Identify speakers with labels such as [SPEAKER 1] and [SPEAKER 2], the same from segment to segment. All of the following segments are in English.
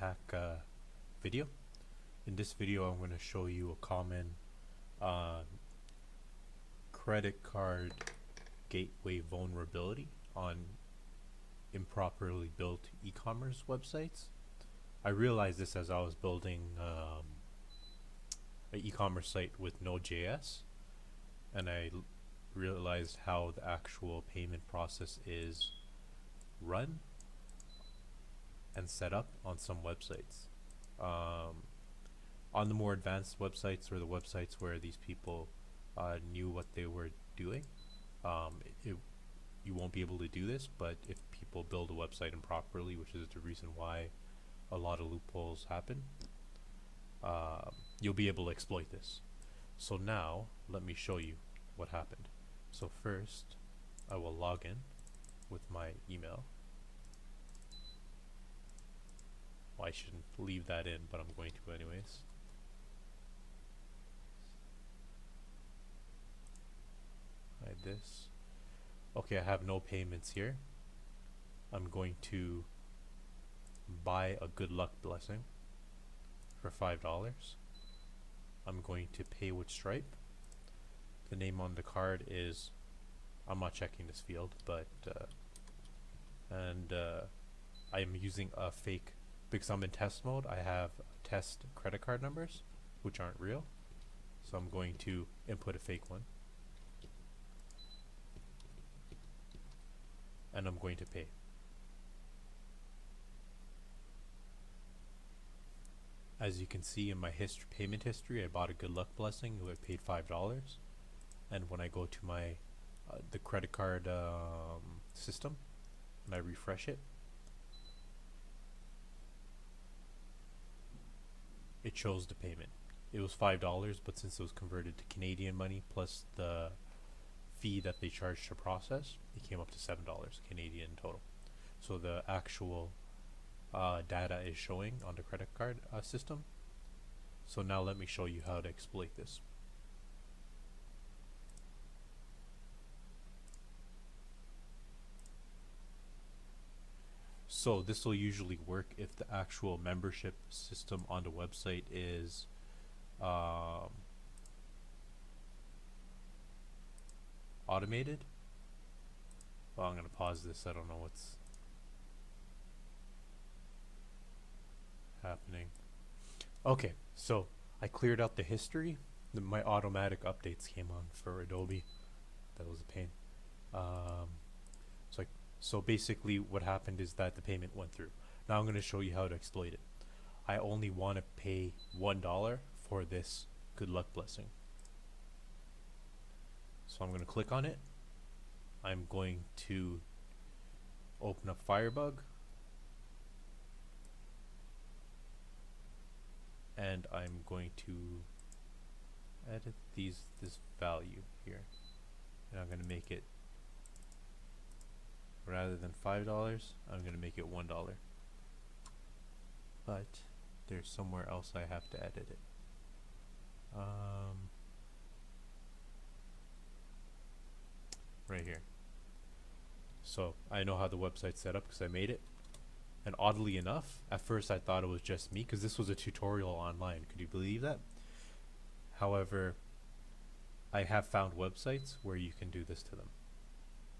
[SPEAKER 1] hack video. In this video, I'm going to show you a common uh, credit card gateway vulnerability on improperly built e-commerce websites. I realized this as I was building an e-commerce site with Node.js, and I realized how the actual payment process is run and set up on some websites. On the more advanced websites, or the websites where these people knew what they were doing, you won't be able to do this. But if people build a website improperly, which is the reason why a lot of loopholes happen, you'll be able to exploit this. So now let me show you what happened. So first, I will log in with my email. Well, I shouldn't leave that in, but I'm going to anyways. Hide this. Okay, I have no payments here. I'm going to buy a good luck blessing for $5. I'm going to pay with Stripe. The name on the card is, I'm not checking this field, but I am using a fake, because I'm in test mode. I have test credit card numbers which aren't real, so I'm going to input a fake one, and I'm going to pay. As you can see in my payment history, I bought a good luck blessing. I paid $5, and when I go to my the credit card system and I refresh it, it shows the payment. It was $5, but since it was converted to Canadian money plus the fee that they charge to process, it came up to $7 Canadian total. So the actual data is showing on the credit card system. So now let me show you how to exploit this. So this will usually work if the actual membership system on the website is automated. Well, I'm going to pause this. I don't know what's happening. Okay, so I cleared out the history. My automatic updates came on for Adobe. That was a pain. So basically what happened is that the payment went through. Now I'm going to show you how to exploit it. I only want to pay $1 for this good luck blessing. So I'm going to click on it. I'm going to open up Firebug, and I'm going to edit this value here, and I'm going to make it, rather than $5, I'm going to make it $1. But there's somewhere else I have to edit it. Right here. So I know how the website's set up because I made it. And oddly enough, at first I thought it was just me because this was a tutorial online. Could you believe that? However, I have found websites where you can do this to them.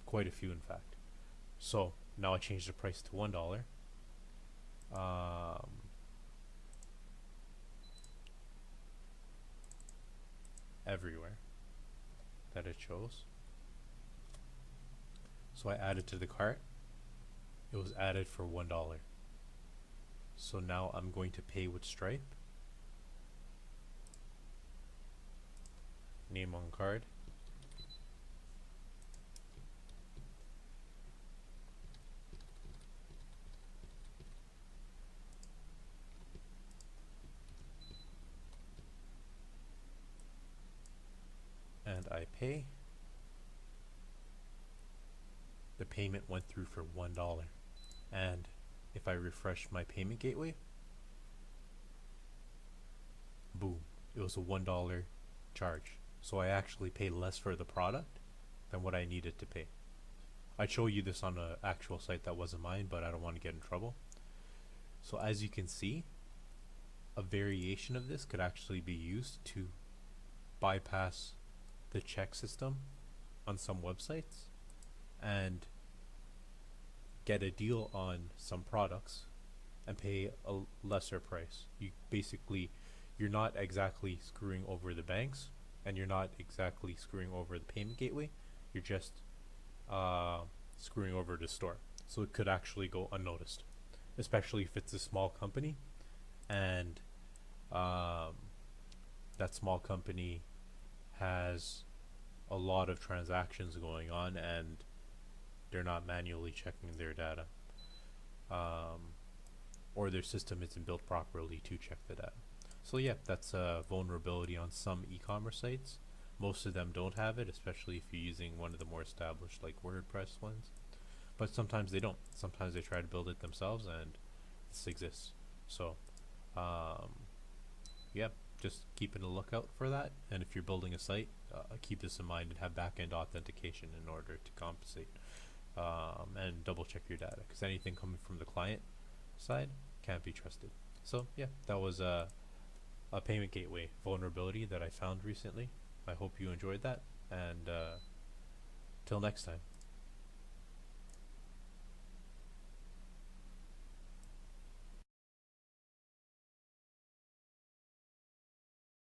[SPEAKER 1] Quite a few, in fact. So now I changed the price to $1. Everywhere that it shows. So I added to the cart. It was added for $1. So now I'm going to pay with Stripe. Name on card. And I pay. The payment went through for $1. And if I refresh my payment gateway, boom, it was a $1 charge. So I actually paid less for the product than what I needed to pay. I'd show you this on an actual site that wasn't mine, but I don't want to get in trouble. So as you can see, a variation of this could actually be used to bypass the check system on some websites and get a deal on some products and pay a lesser price. You're not exactly screwing over the banks, and you're not exactly screwing over the payment gateway. You're just screwing over the store. So it could actually go unnoticed, especially if it's a small company and um, that small company has a lot of transactions going on and they're not manually checking their data, um, or their system isn't built properly to check the data. So yeah, that's a vulnerability on some e-commerce sites. Most of them don't have it, especially if you're using one of the more established like WordPress ones. But sometimes they don't. Sometimes they try to build it themselves, and this exists. So um, yeah, just keeping a lookout for that. And if you're building a site, keep this in mind and have backend authentication in order to compensate, and double check your data, because anything coming from the client side can't be trusted. So yeah, that was a payment gateway vulnerability that I found recently. I hope you enjoyed that, and till next time.